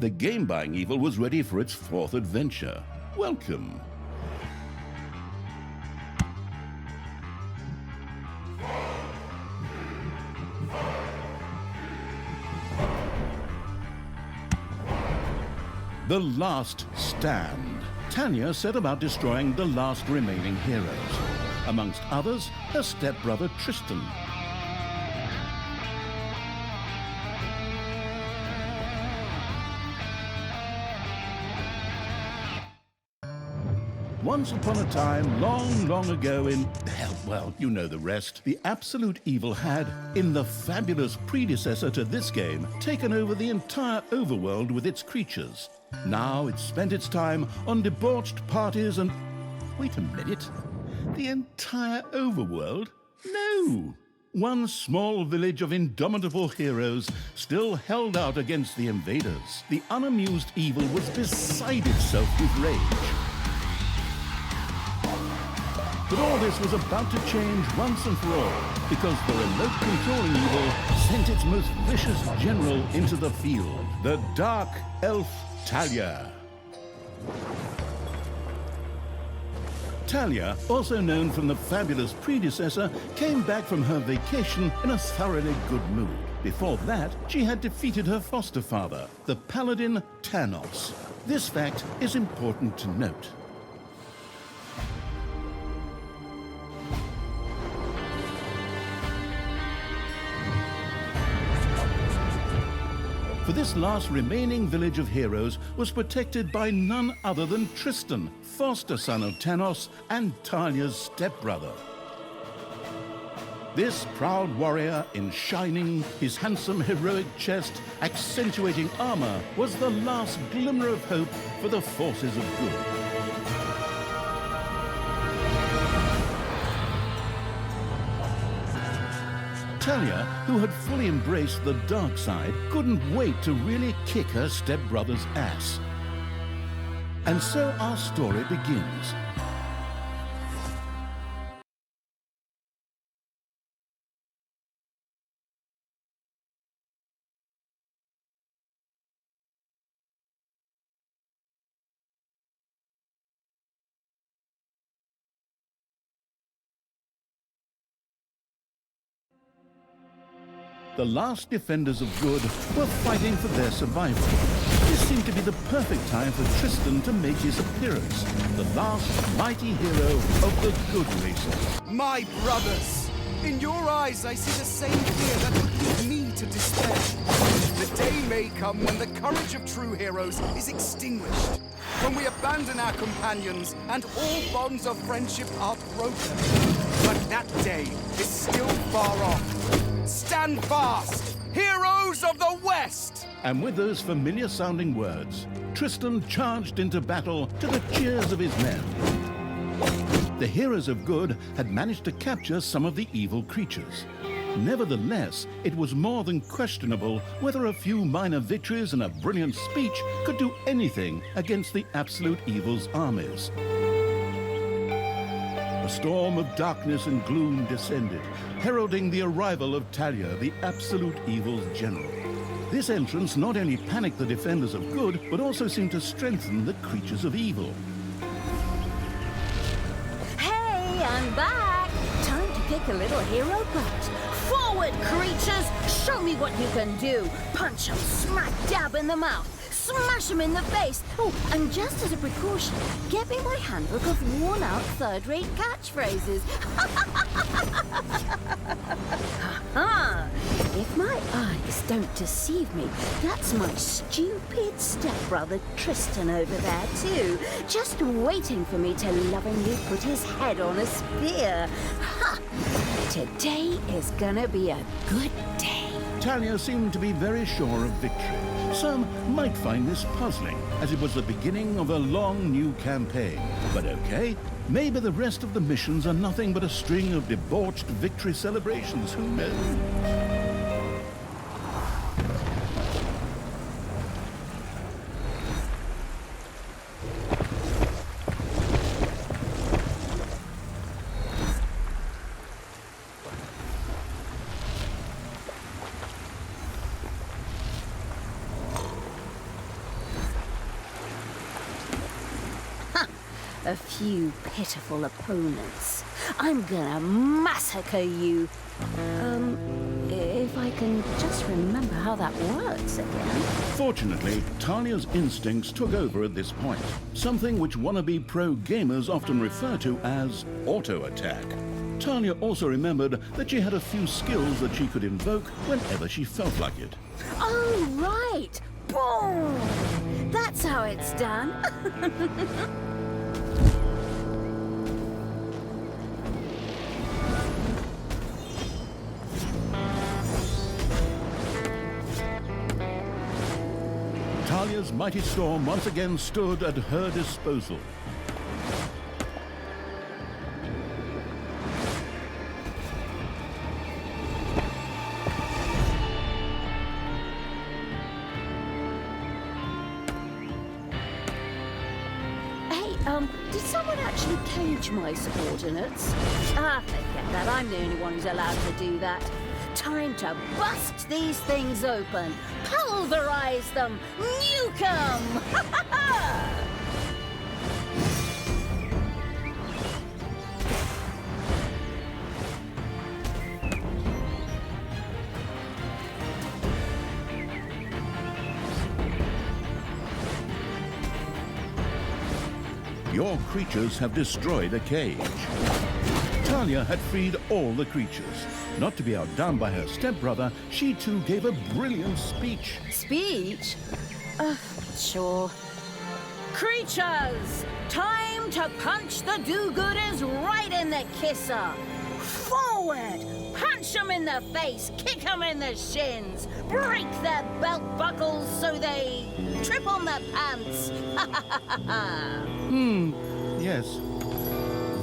The game-buying evil was ready for its fourth adventure. Welcome. The Last Stand. Talia set about destroying the last remaining heroes. Amongst others, her stepbrother Tristan. Once upon a time, long, long ago in, well, you know the rest, the absolute evil had, in the fabulous predecessor to this game, taken over the entire overworld with its creatures. Now it spent its time on debauched parties and... Wait a minute. The entire overworld? No! One small village of indomitable heroes still held out against the invaders. The unamused evil was beside itself with rage. But all this was about to change once and for all, because the remote controlling evil sent its most vicious general into the field, the dark elf Talia. Talia, also known from the fabulous predecessor, came back from her vacation in a thoroughly good mood. Before that, she had defeated her foster father, the paladin Thanos. This fact is important to note. For this last remaining village of heroes was protected by none other than Tristan, foster son of Thanos and Talia's stepbrother. This proud warrior in shining, his handsome heroic chest accentuating armor, was the last glimmer of hope for the forces of good. Talia, who had fully embraced the dark side, couldn't wait to really kick her stepbrother's ass. And so our story begins. The last defenders of good were fighting for their survival. This seemed to be the perfect time for Tristan to make his appearance, the last mighty hero of the good races. My brothers! In your eyes I see the same fear that would lead me to despair. The day may come when the courage of true heroes is extinguished, when we abandon our companions and all bonds of friendship are broken. But that day is still far off. Stand fast, heroes of the West! And with those familiar-sounding words, Tristan charged into battle to the cheers of his men. The heroes of good had managed to capture some of the evil creatures. Nevertheless, it was more than questionable whether a few minor victories and a brilliant speech could do anything against the absolute evil's armies. A storm of darkness and gloom descended, heralding the arrival of Talia, the absolute evil's general. This entrance not only panicked the defenders of good, but also seemed to strengthen the creatures of evil. Hey, I'm back! Time to kick a little hero butt. Forward, creatures! Show me what you can do! Punch 'em smack dab in the mouth! Smash him in the face! Oh, and just as a precaution, get me my handbook of worn-out third-rate catchphrases. Ha-ha! If my eyes don't deceive me, that's my stupid stepbrother Tristan over there too, just waiting for me to lovingly put his head on a spear. Ha! Today is gonna be a good day. Talia seemed to be very sure of victory. Some might find this puzzling, as it was the beginning of a long new campaign. But okay, maybe the rest of the missions are nothing but a string of debauched victory celebrations, who knows? a few pitiful opponents. I'm gonna massacre you. If I can just remember how that works again. Fortunately, Talia's instincts took over at this point, something which wannabe pro gamers often refer to as auto-attack. Talia also remembered that she had a few skills that she could invoke whenever she felt like it. Oh, right! Boom! That's how it's done. Talia's mighty storm once again stood at her disposal. Did someone actually cage my subordinates? Ah, forget that. I'm the only one who's allowed to do that. Time to bust these things open. Pulverize them. Nuke them! Your creatures have destroyed a cage. Talia had freed all the creatures. Not to be outdone by her stepbrother, she too gave a brilliant speech. Speech? Sure. Creatures! Time to punch the do-gooders right in the kisser! Forward! Punch them in the face, kick them in the shins, break their belt buckles so they trip on their pants! Yes.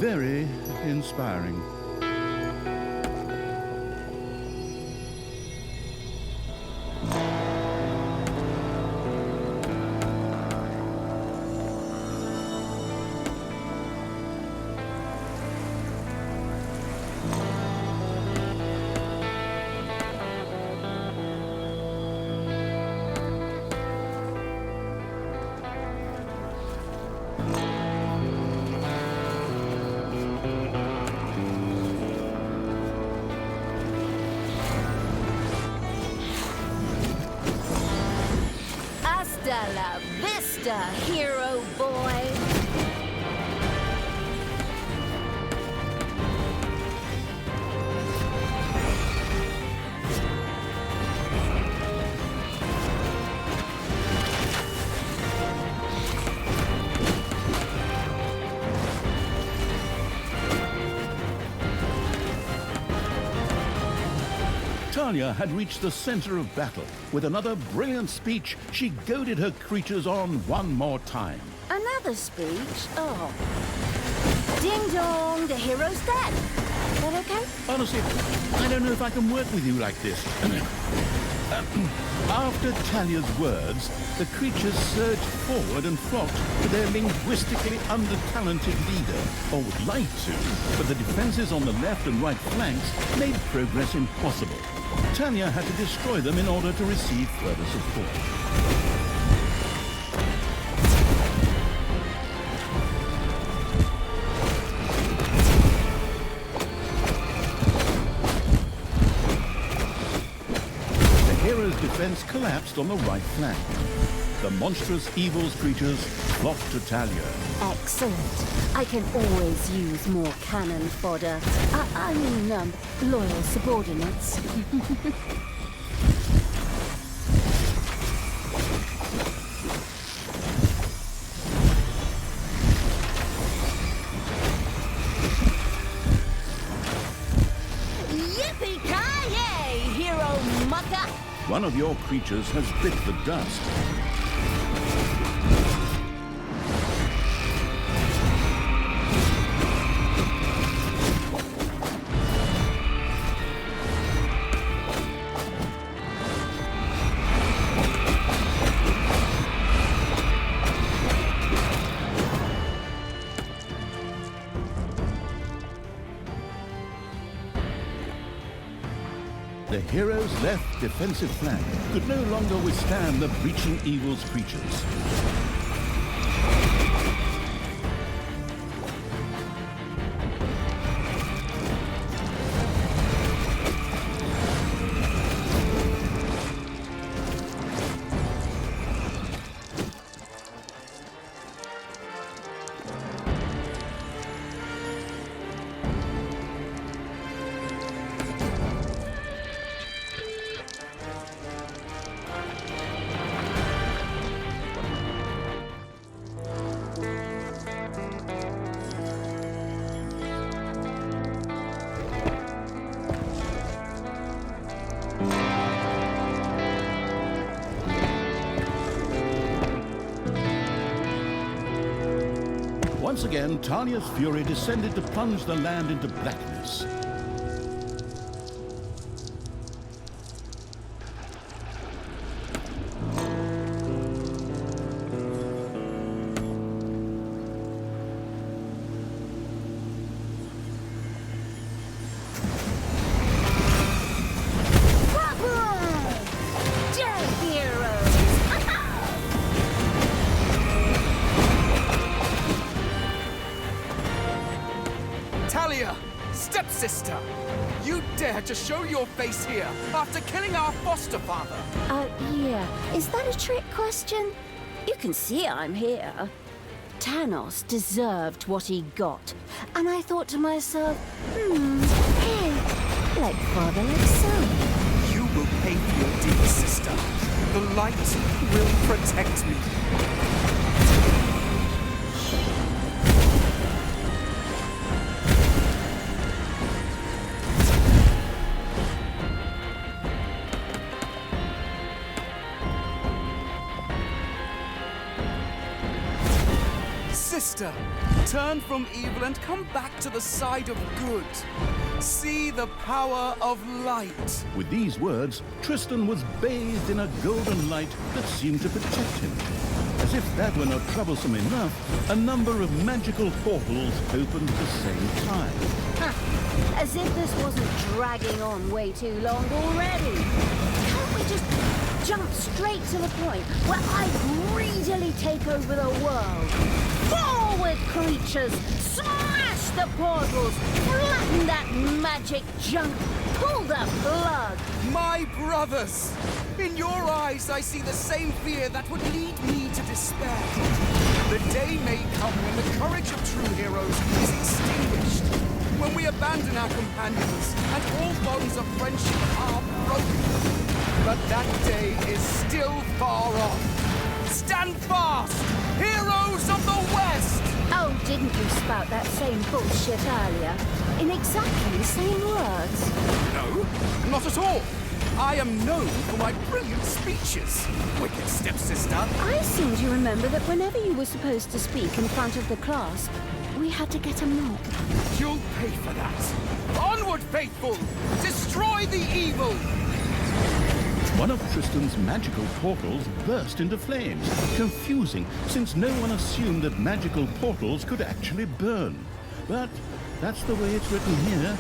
Very inspiring. Hasta la vista, hero boy! Talia had reached the center of battle. With another brilliant speech, she goaded her creatures on one more time. Another speech? Oh. Ding dong, the hero's dead. Is that okay? Honestly, I don't know if I can work with you like this. After Talia's words, the creatures surged forward and flocked to their linguistically under-talented leader, or would like to, but the defenses on the left and right flanks made progress impossible. Talia had to destroy them in order to receive further support. Defense collapsed on the right flank. The monstrous evil's creatures flocked to Talia. Excellent. I can always use more cannon fodder. I mean, loyal subordinates. Yippee-ki-yay, hero mucker! One of your creatures has bit the dust. The hero's left defensive flank could no longer withstand the breaching evil's creatures. Once again, Talia's fury descended to plunge the land into blackness. Talia, stepsister, you dare to show your face here after killing our foster father. Yeah. Is that a trick question? You can see I'm here. Thanos deserved what he got. And I thought to myself, hey, like father, like son. You will pay for your deeds, sister. The light will protect me. Sister, turn from evil and come back to the side of good. See the power of light. With these words, Tristan was bathed in a golden light that seemed to protect him. As if that were not troublesome enough, a number of magical portals opened at the same time. As if this wasn't dragging on way too long already. Can't we just jump straight to the point where I greedily take over the world? Forward, creatures! Smash the portals! Flatten that magic junk! Pull the plug! My brothers! In your eyes, I see the same fear that would lead me to despair. The day may come when the courage of true heroes is extinguished. When we abandon our companions and all bonds of friendship are broken. But that day is still far off. Stand fast, heroes of the West! Oh, didn't you spout that same bullshit earlier? In exactly the same words. No, not at all. I am known for my brilliant speeches, wicked stepsister. I seem to remember that whenever you were supposed to speak in front of the class, we had to get a mop. You'll pay for that. Onward, faithful! Destroy the evil! One of Tristan's magical portals burst into flames, confusing since no one assumed that magical portals could actually burn. But that's the way it's written here.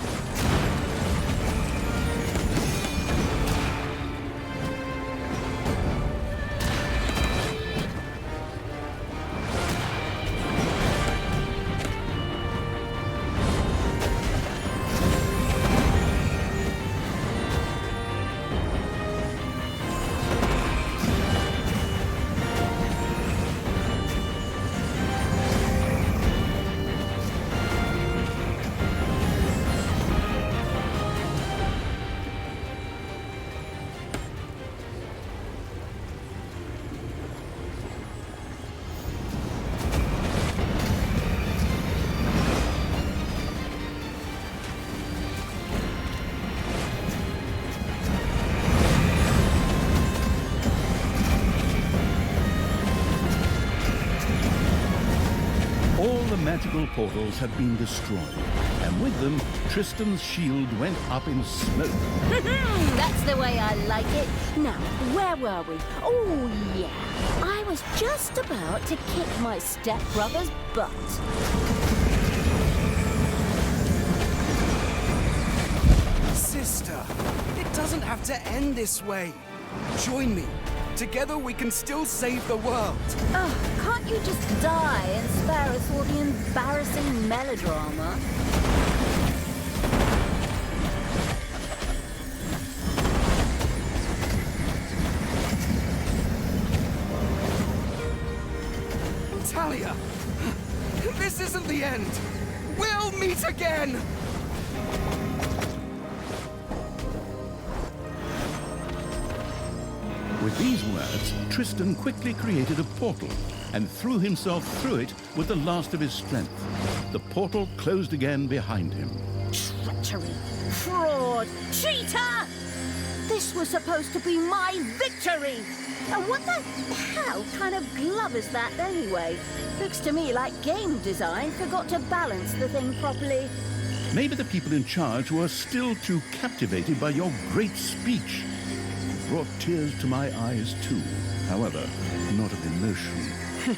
All the magical portals had been destroyed, and with them, Tristan's shield went up in smoke. That's the way I like it. Now, where were we? Oh, yeah. I was just about to kick my stepbrother's butt. Sister, it doesn't have to end this way. Join me. Together we can still save the world. Oh, can't you just die and spare us all the embarrassing melodrama? Talia, this isn't the end. We'll meet again. With these words, Tristan quickly created a portal and threw himself through it with the last of his strength. The portal closed again behind him. Treachery! Fraud! Cheater! This was supposed to be my victory! And what the hell kind of glove is that anyway? Looks to me like game design forgot to balance the thing properly. Maybe the people in charge were still too captivated by your great speech. It brought tears to my eyes too. However, not of emotion.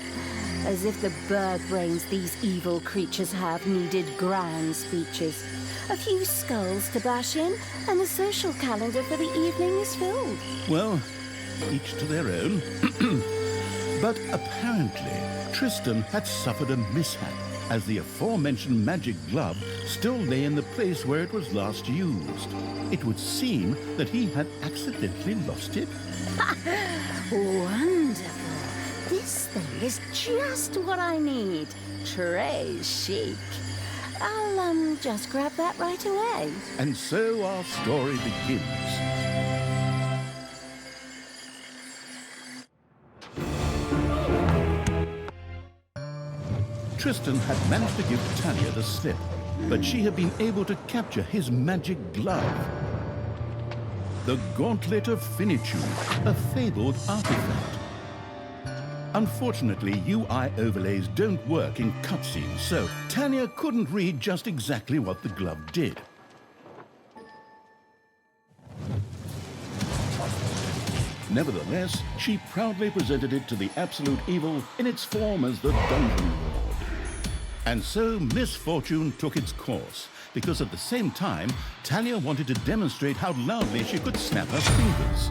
As if the bird brains these evil creatures have needed grand speeches. A few skulls to bash in, and the social calendar for the evening is filled. Well, each to their own. But apparently, Tristan had suffered a mishap, as the aforementioned magic glove still lay in the place where it was last used. It would seem that he had accidentally lost it. Wonderful. This thing is just what I need. Très chic. I'll, just grab that right away. And so our story begins. Tristan had managed to give Talia the slip, but she had been able to capture his magic glove. The Gauntlet of Finitude, a fabled artifact. Unfortunately, UI overlays don't work in cutscenes, so Talia couldn't read just exactly what the glove did. Nevertheless, she proudly presented it to the Absolute Evil in its form as the Dungeon Lord. And so misfortune took its course, because at the same time, Talia wanted to demonstrate how loudly she could snap her fingers.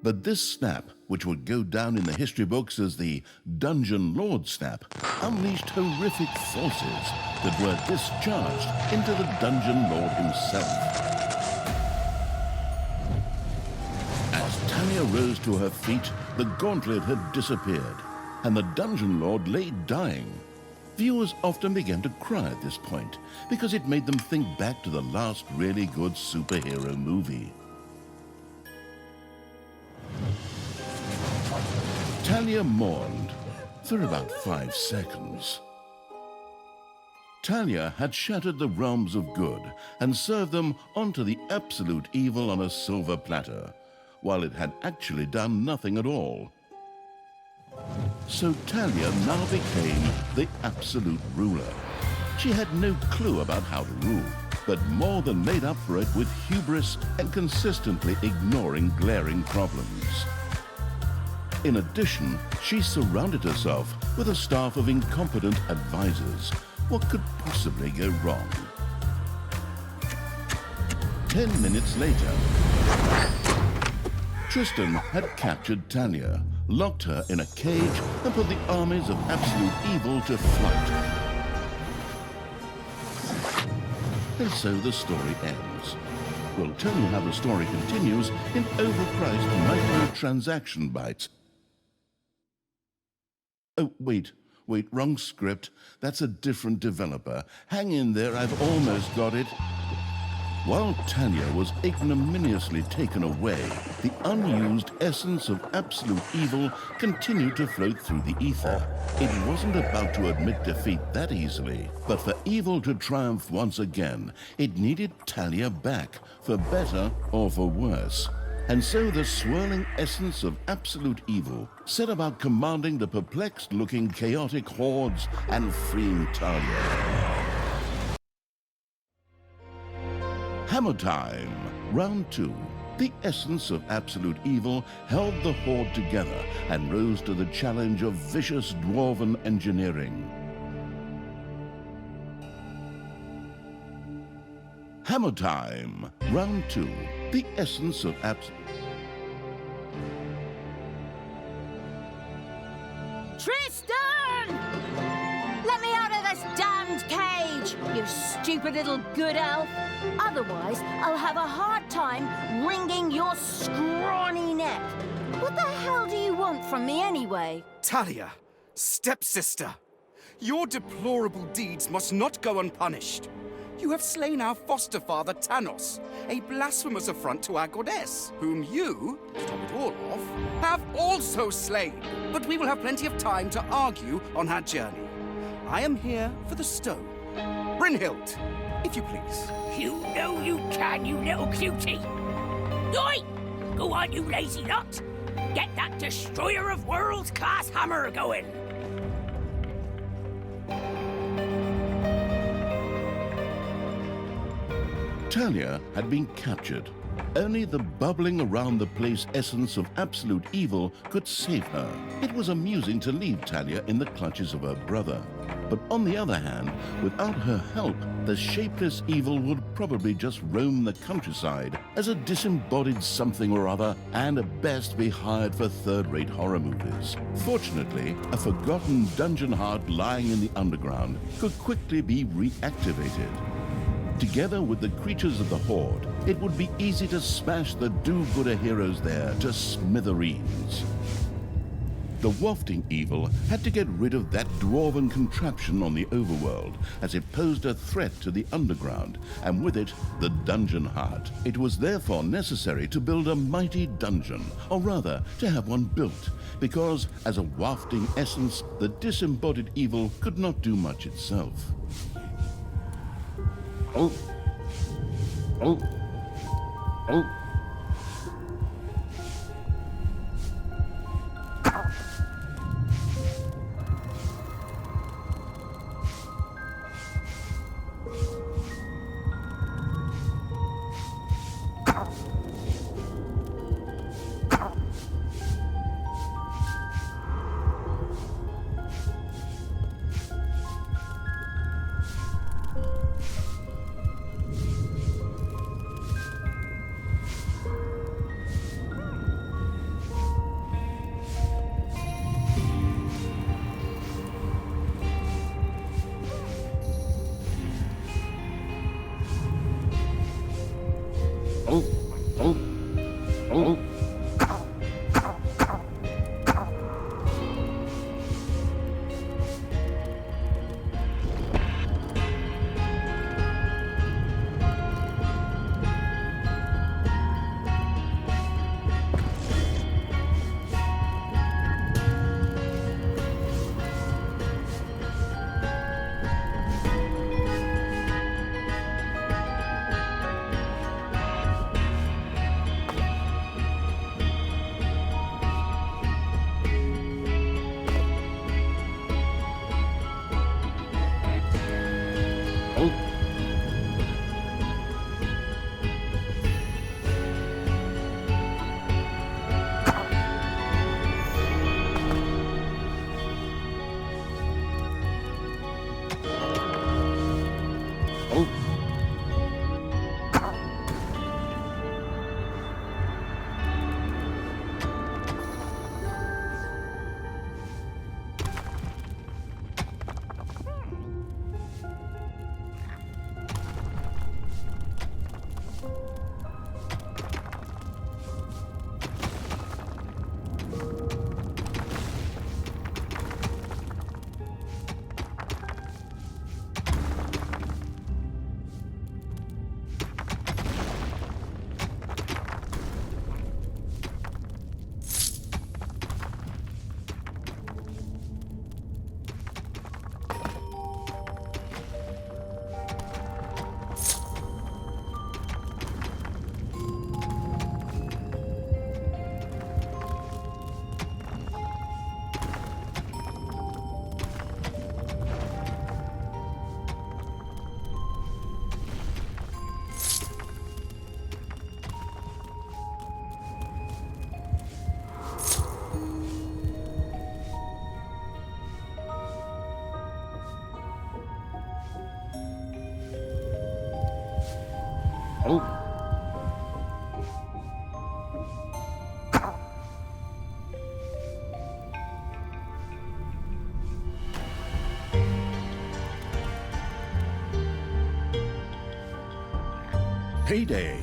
But this snap, which would go down in the history books as the Dungeon Lord snap, unleashed horrific forces that were discharged into the Dungeon Lord himself. As Talia rose to her feet, the gauntlet had disappeared, and the Dungeon Lord lay dying. Viewers often began to cry at this point, because it made them think back to the last really good superhero movie. Talia mourned for about 5 seconds. Talia had shattered the realms of good and served them onto the Absolute Evil on a silver platter, while it had actually done nothing at all. So Talia now became the Absolute Ruler. She had no clue about how to rule, but more than made up for it with hubris and consistently ignoring glaring problems. In addition, she surrounded herself with a staff of incompetent advisors. What could possibly go wrong? 10 minutes later, Tristan had captured Talia, locked her in a cage, and put the armies of Absolute Evil to flight. And so the story ends. We'll tell you how the story continues in overpriced microtransaction bites. Oh, wait, wrong script. That's a different developer. Hang in there, I've almost got it. While Talia was ignominiously taken away, the unused essence of Absolute Evil continued to float through the ether. It wasn't about to admit defeat that easily, but for evil to triumph once again, it needed Talia back, for better or for worse. And so the swirling essence of Absolute Evil set about commanding the perplexed-looking chaotic hordes and freeing Talia. Hammer time, round 2. The essence of Absolute Evil held the horde together and rose to the challenge of vicious dwarven engineering. Hammer time, round 2. The essence of Tristan! Let me out of this damned cage, you stupid little good elf. Otherwise, I'll have a hard time wringing your scrawny neck. What the hell do you want from me anyway? Talia, stepsister, your deplorable deeds must not go unpunished. You have slain our foster father, Thanos, a blasphemous affront to our goddess, whom you, to top it all off, have also slain. But we will have plenty of time to argue on our journey. I am here for the stone. Brynhild, if you please. You know you can, you little cutie. Oi! Go on, you lazy lot. Get that destroyer of worlds class hammer going. Talia had been captured. Only the bubbling around the place essence of absolute evil could save her. It was amusing to leave Talia in the clutches of her brother. But on the other hand, without her help, the shapeless evil would probably just roam the countryside as a disembodied something or other and at best be hired for third-rate horror movies. Fortunately, a forgotten dungeon heart lying in the underground could quickly be reactivated. Together with the creatures of the Horde, it would be easy to smash the do-gooder heroes there to smithereens. The wafting evil had to get rid of that dwarven contraption on the overworld, as it posed a threat to the underground, and with it, the dungeon heart. It was therefore necessary to build a mighty dungeon, or rather, to have one built, because as a wafting essence, the disembodied evil could not do much itself. Oh. Oh. Oh. Oh, oh, oh. Oh. Payday.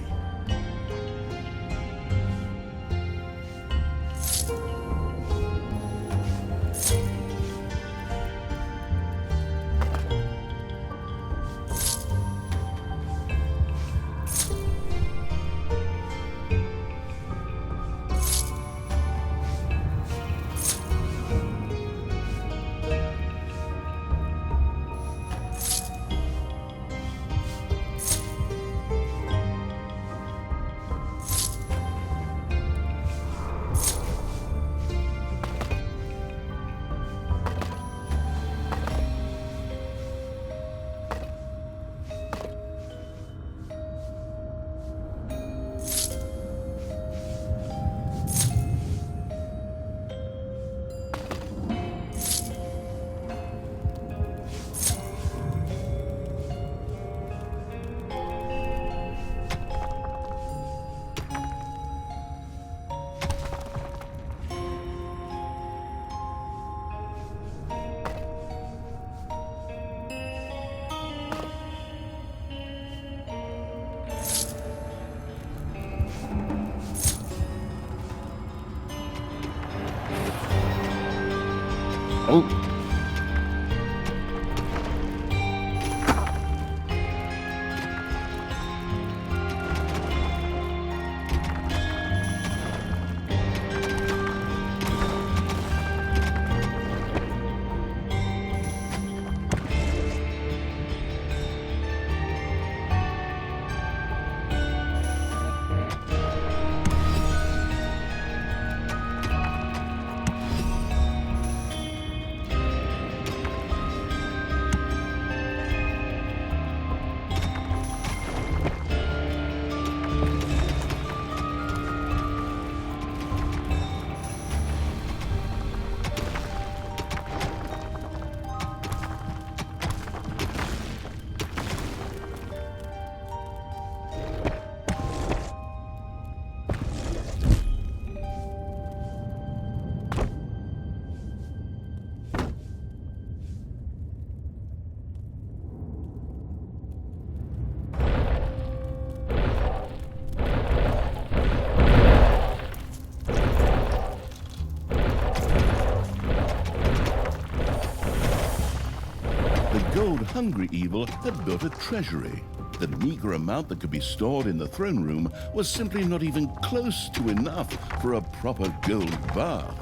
Hungry evil had built a treasury. The meager amount that could be stored in the throne room was simply not even close to enough for a proper gold bath.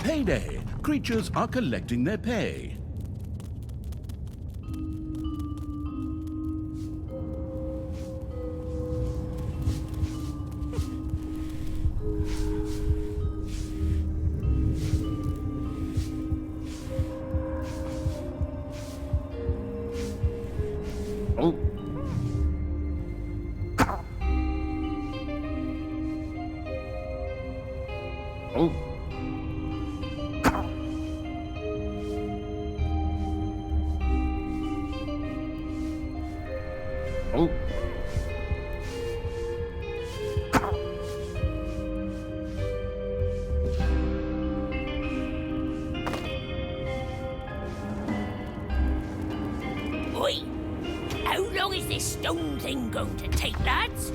Payday! Creatures are collecting their pay. Oi! How long is this stone thing going to take, lads?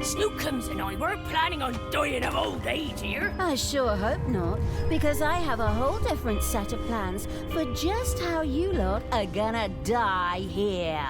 Snookums and I weren't planning on dying of old age here. I sure hope not, because I have a whole different set of plans for just how you lot are gonna die here.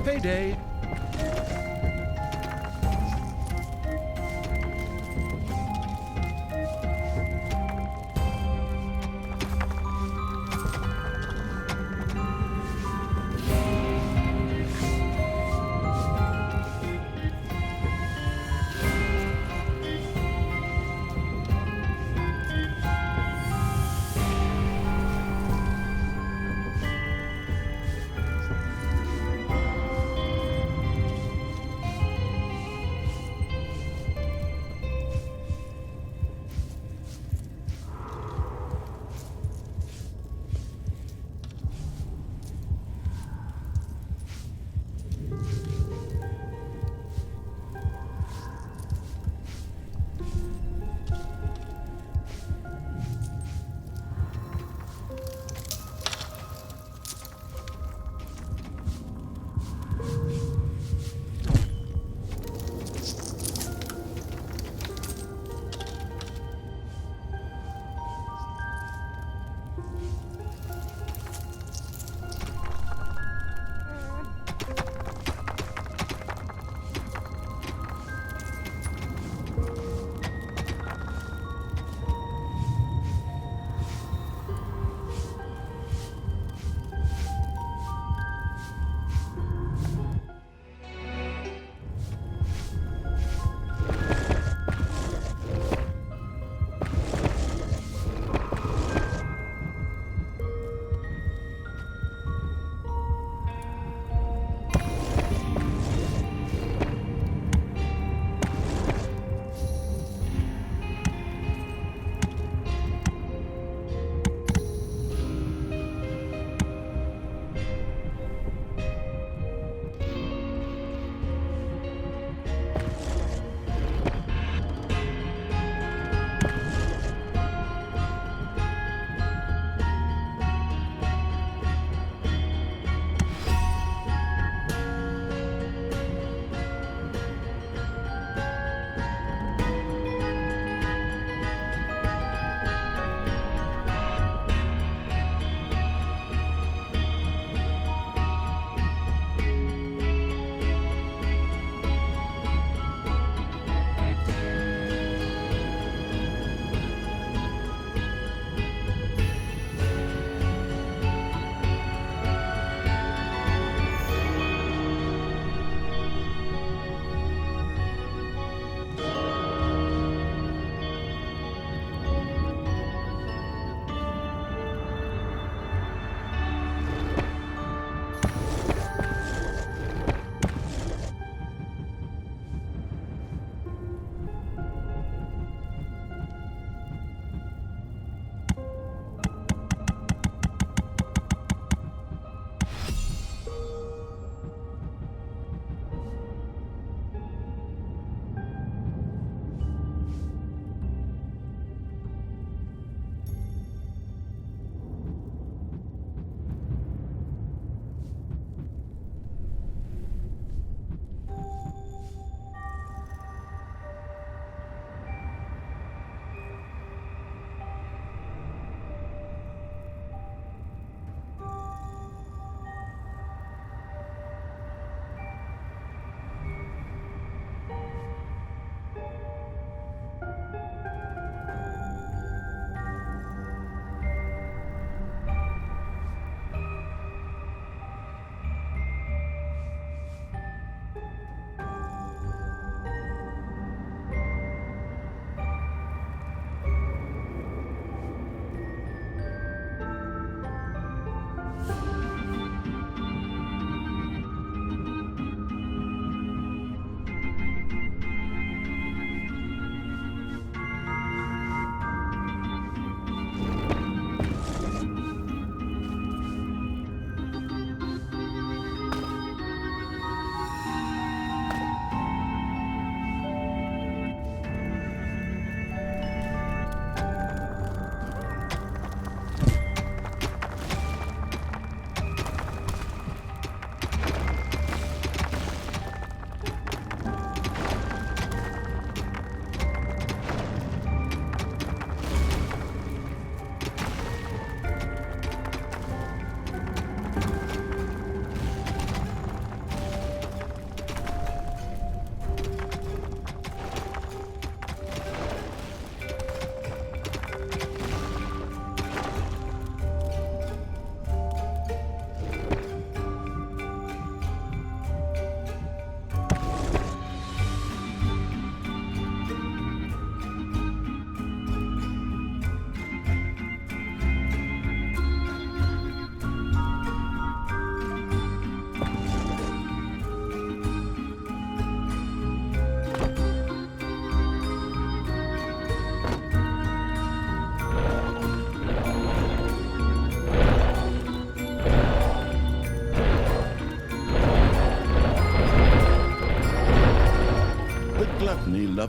Payday.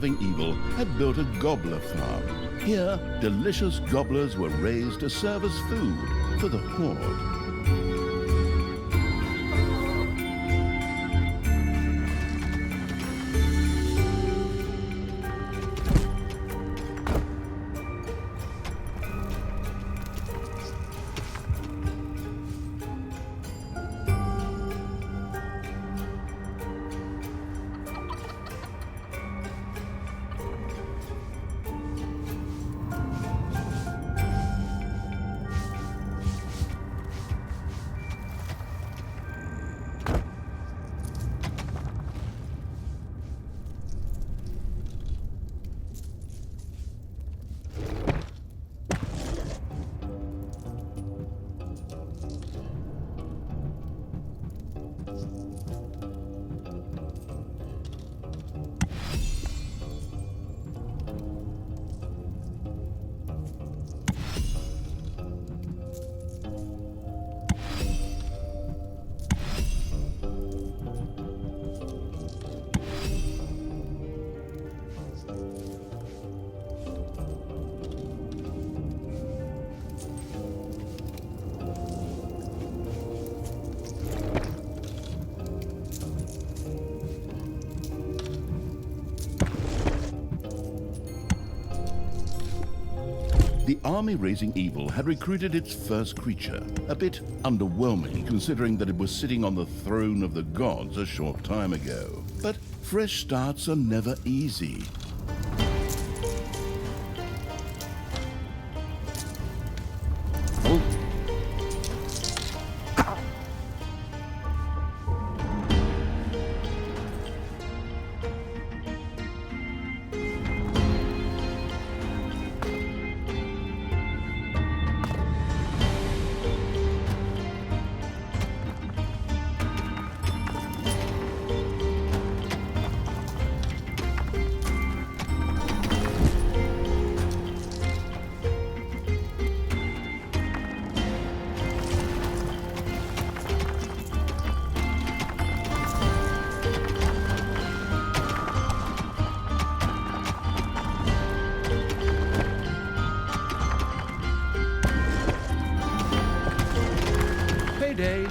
loving evil had built a gobbler farm. Here, delicious gobblers were raised to serve as food for the Horde. The army raising evil had recruited its first creature, a bit underwhelming considering that it was sitting on the throne of the gods a short time ago. But fresh starts are never easy. Payday!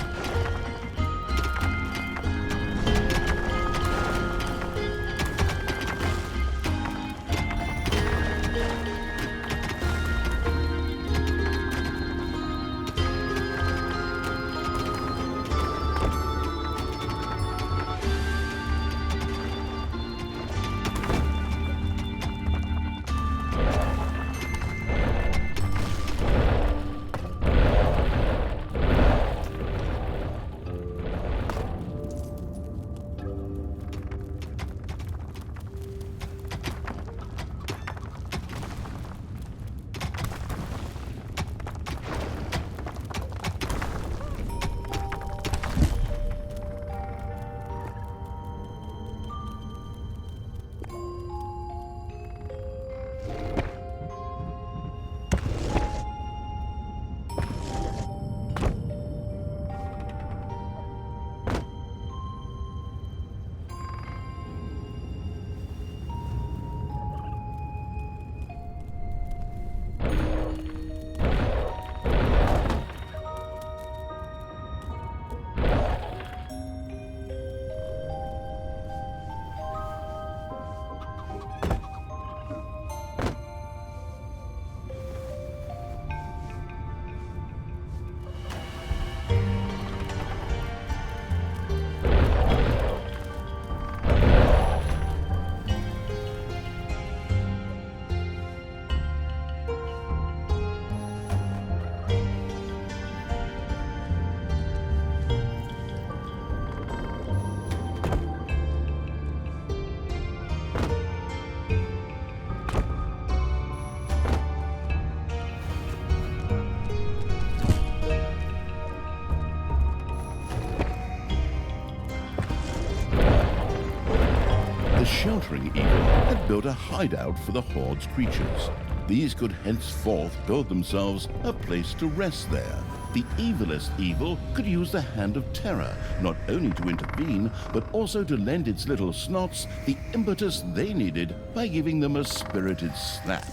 The sheltering eagle had built a hideout for the Horde's creatures. These could henceforth build themselves a place to rest there. the evilest evil could use the Hand of Terror, not only to intervene, but also to lend its little snots the impetus they needed by giving them a spirited slap.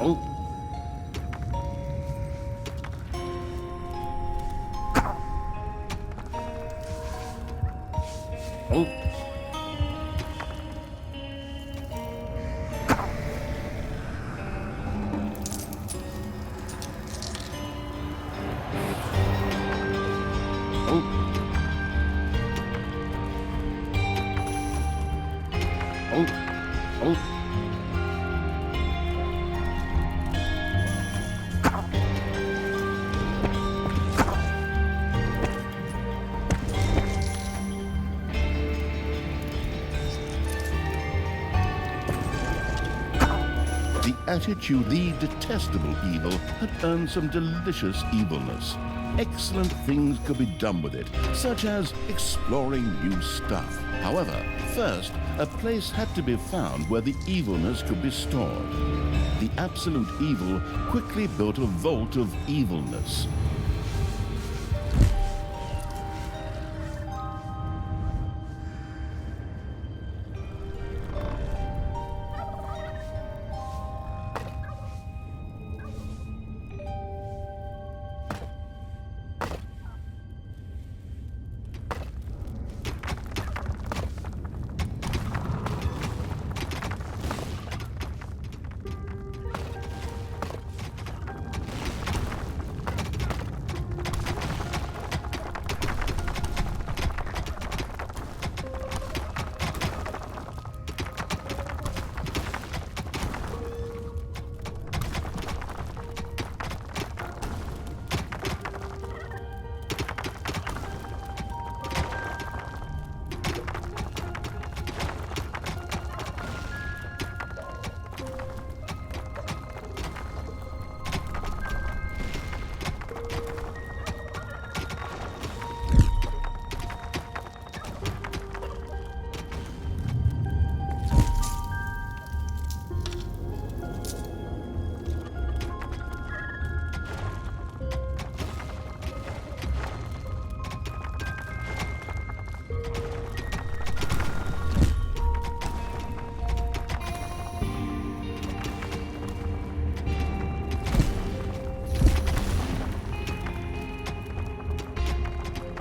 Oh. Oh. Oh. Oh. Oh. The attitude, the detestable evil, had earned some delicious evilness. Excellent things could be done with it, such as exploring new stuff. However, first, a place had to be found where the evilness could be stored. The absolute evil quickly built a vault of evilness.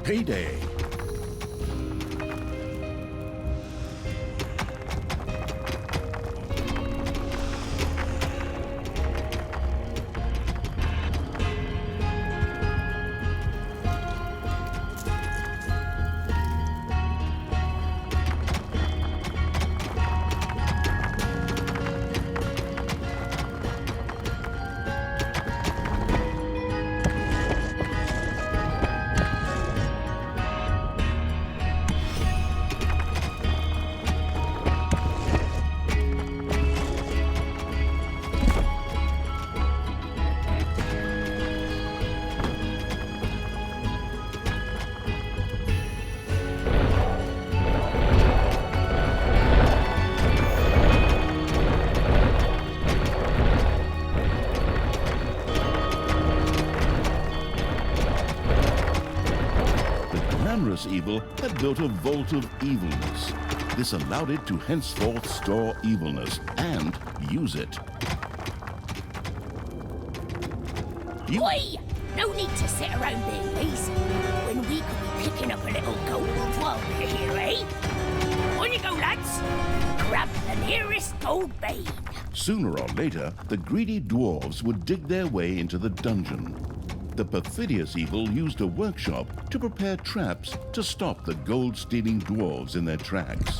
Payday. Glamorous evil had built a vault of evilness. This allowed it to henceforth store evilness and use it. Oi! No need to sit around being lazy when we could be picking up a little gold while we're here, eh? On you go, lads! Grab the nearest gold vein. Sooner or later, the greedy dwarves would dig their way into the dungeon. The perfidious evil used a workshop to prepare traps to stop the gold-stealing dwarves in their tracks.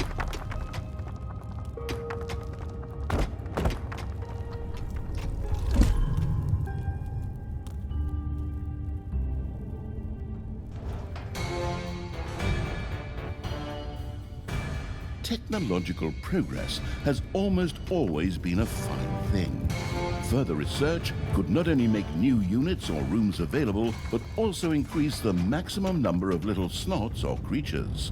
Technological progress has almost always been a fine thing. Further research could not only make new units or rooms available, but also increase the maximum number of little snots or creatures.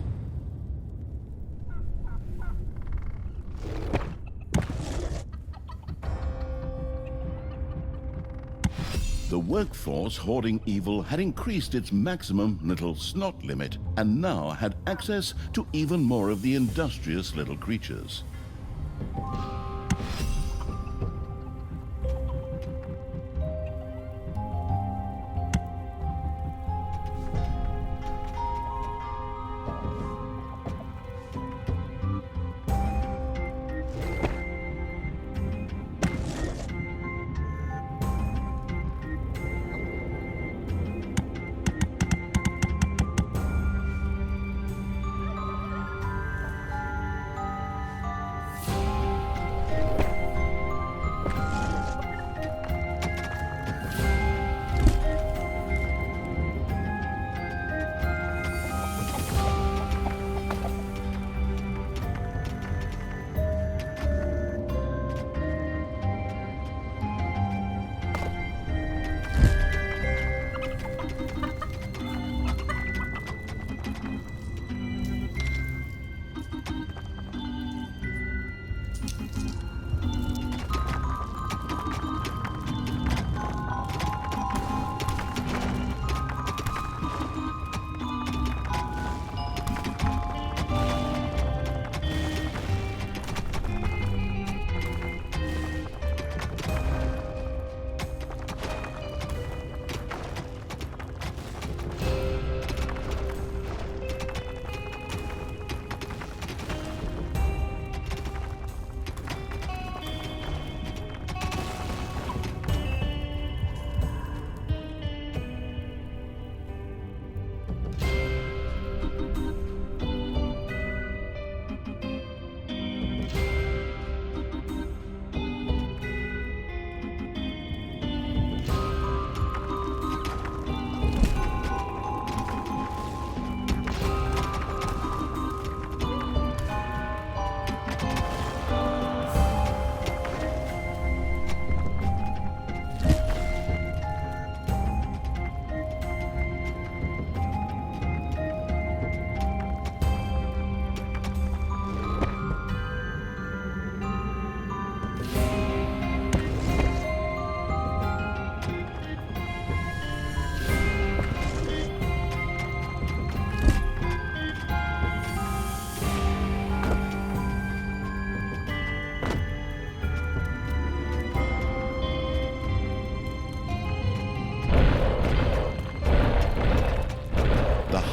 The workforce hoarding evil had increased its maximum little snot limit and now had access to even more of the industrious little creatures.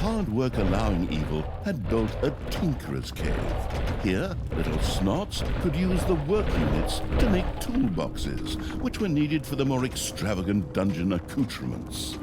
Hard work allowing evil had built a tinkerer's cave. Here, little snots could use the work units to make toolboxes, which were needed for the more extravagant dungeon accoutrements.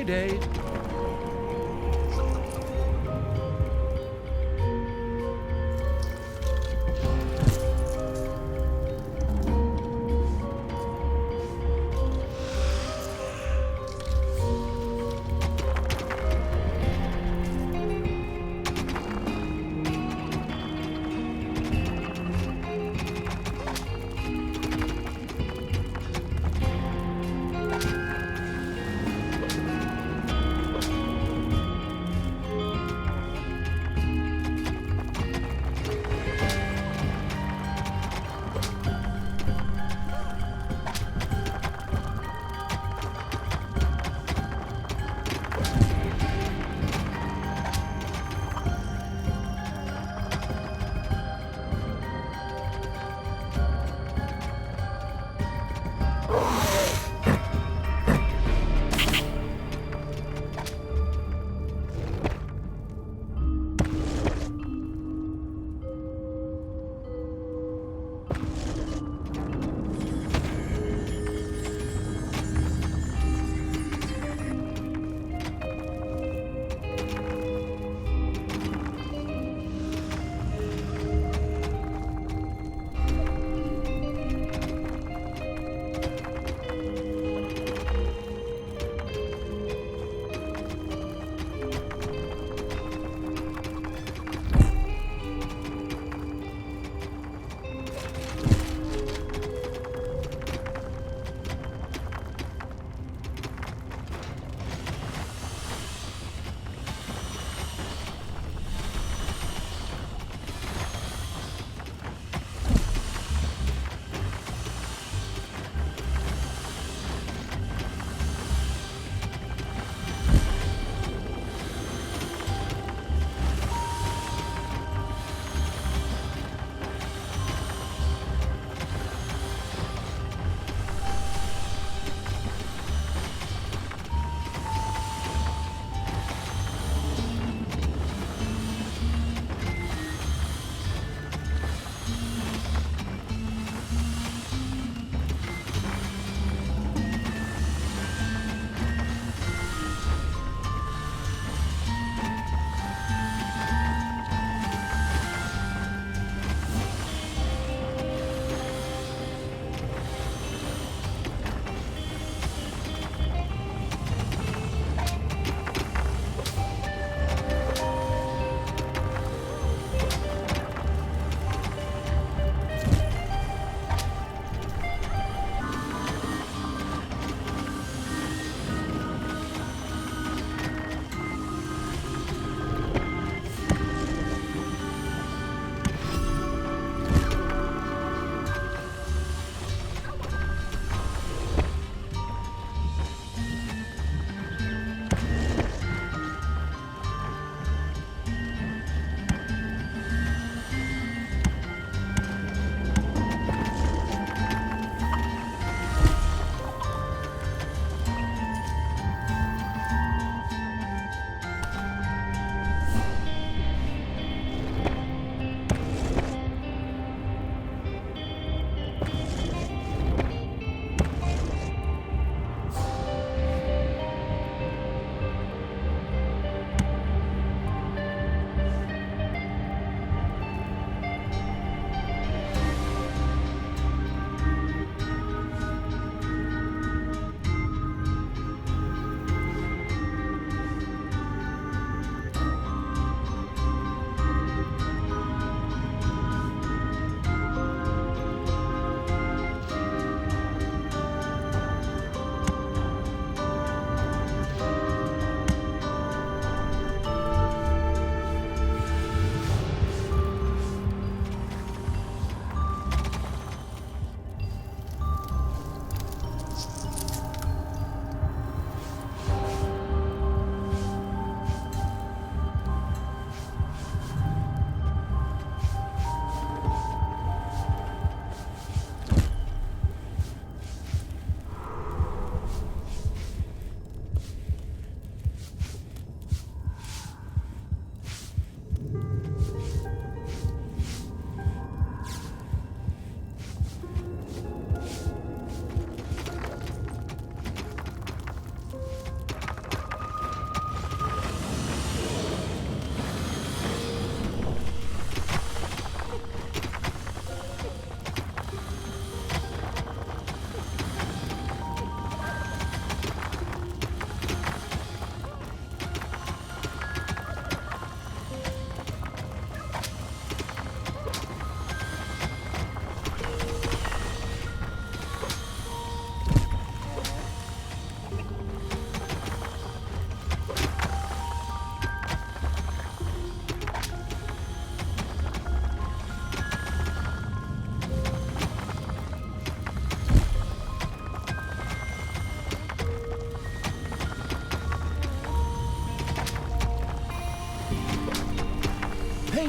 Day.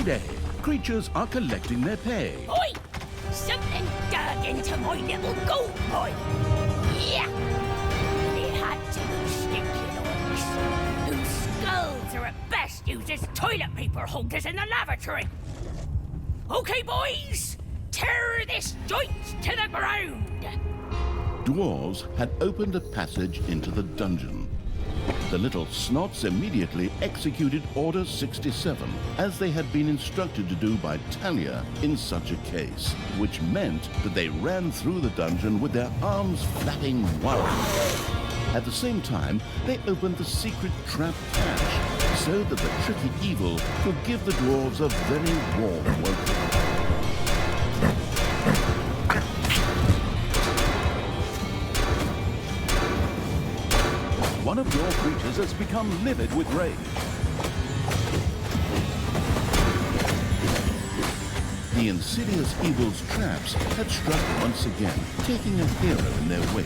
Payday! Creatures are collecting their pay. Oi! Something dug into my little gold mine. Yeah! It had to be stinking orcs, whose skulls are at best used as toilet paper holders in the lavatory. Okay, boys! Tear this joint to the ground! Dwarves had opened a passage into the dungeon. The little snots immediately executed Order 67, as they had been instructed to do by Talia in such a case, which meant that they ran through the dungeon with their arms flapping wildly. At the same time, they opened the secret trap hatch, so that the tricky evil could give the dwarves a very warm welcome. One of your creatures has become livid with rage. The insidious evil's traps had struck once again, taking a hero in their wake.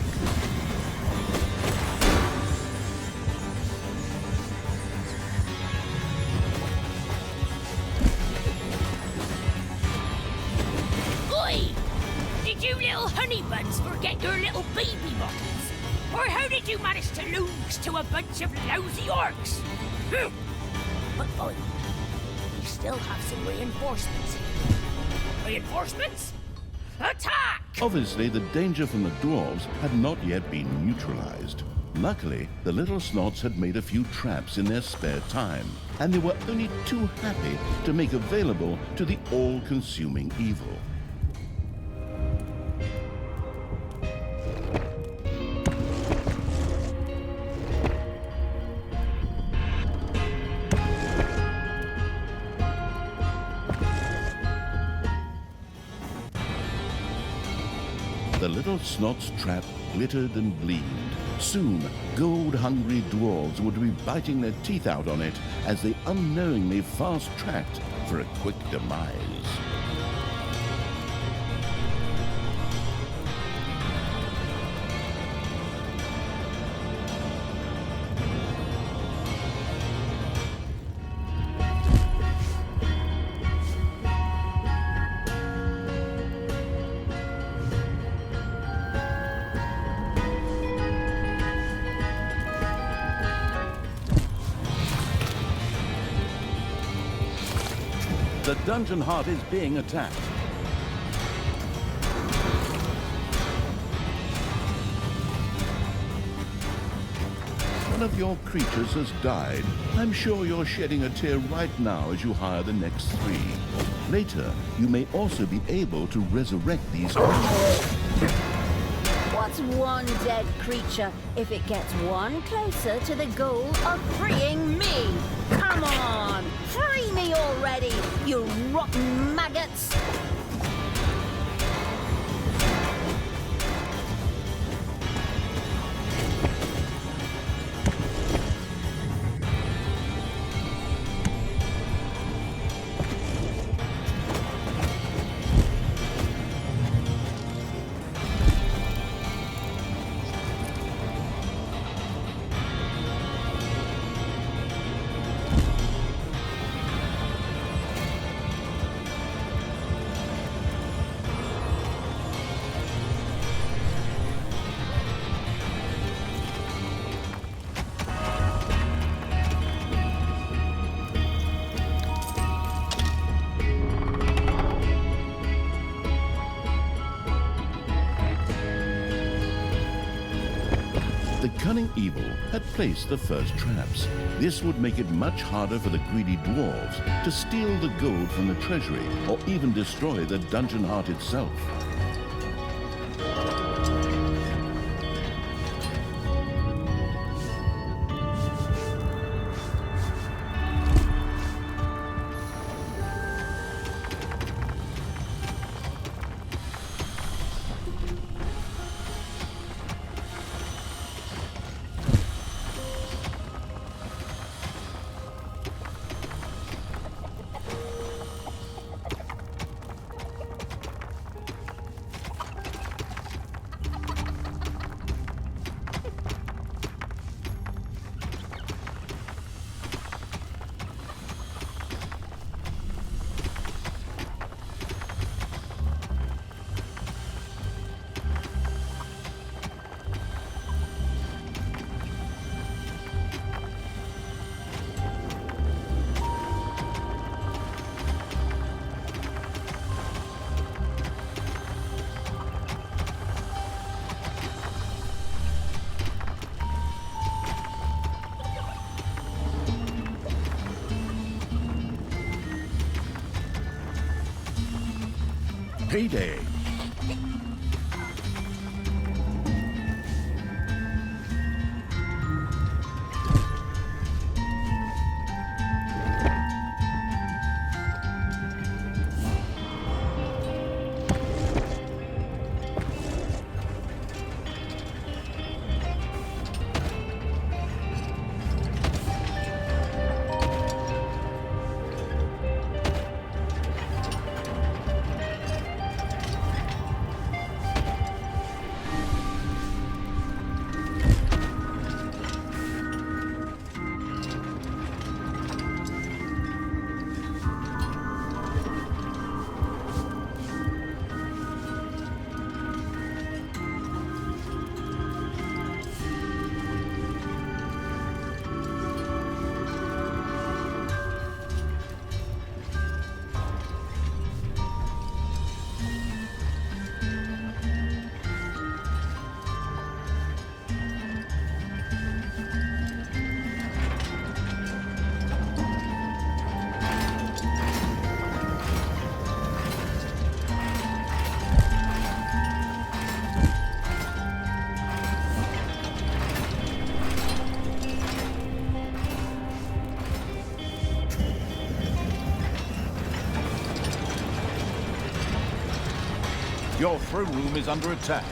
Oi! Did you little honey buns forget your little baby bottles? Or how did you manage to lose to a bunch of lousy orcs? But fine. We still have some reinforcements. Reinforcements? Attack! Obviously, the danger from the dwarves had not yet been neutralized. Luckily, the little snots had made a few traps in their spare time, and they were only too happy to make available to the all-consuming evil. The little snot's trap glittered and gleamed. Soon, gold-hungry dwarves would be biting their teeth out on it as they unknowingly fast-tracked for a quick demise. The dungeon heart is being attacked. One of your creatures has died. I'm sure you're shedding a tear right now as you hire the next 3. Later, you may also be able to resurrect these creatures. What's one dead creature if it gets one closer to the goal of freeing me? Come on! Free me already, you rotten maggots! The cunning evil had placed the first traps. This would make it much harder for the greedy dwarves to steal the gold from the treasury or even destroy the dungeon heart itself. payday. Your throne room is under attack.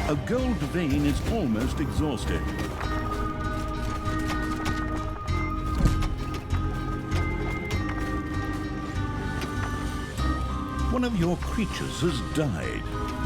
A gold vein is almost exhausted. One of your creatures has died.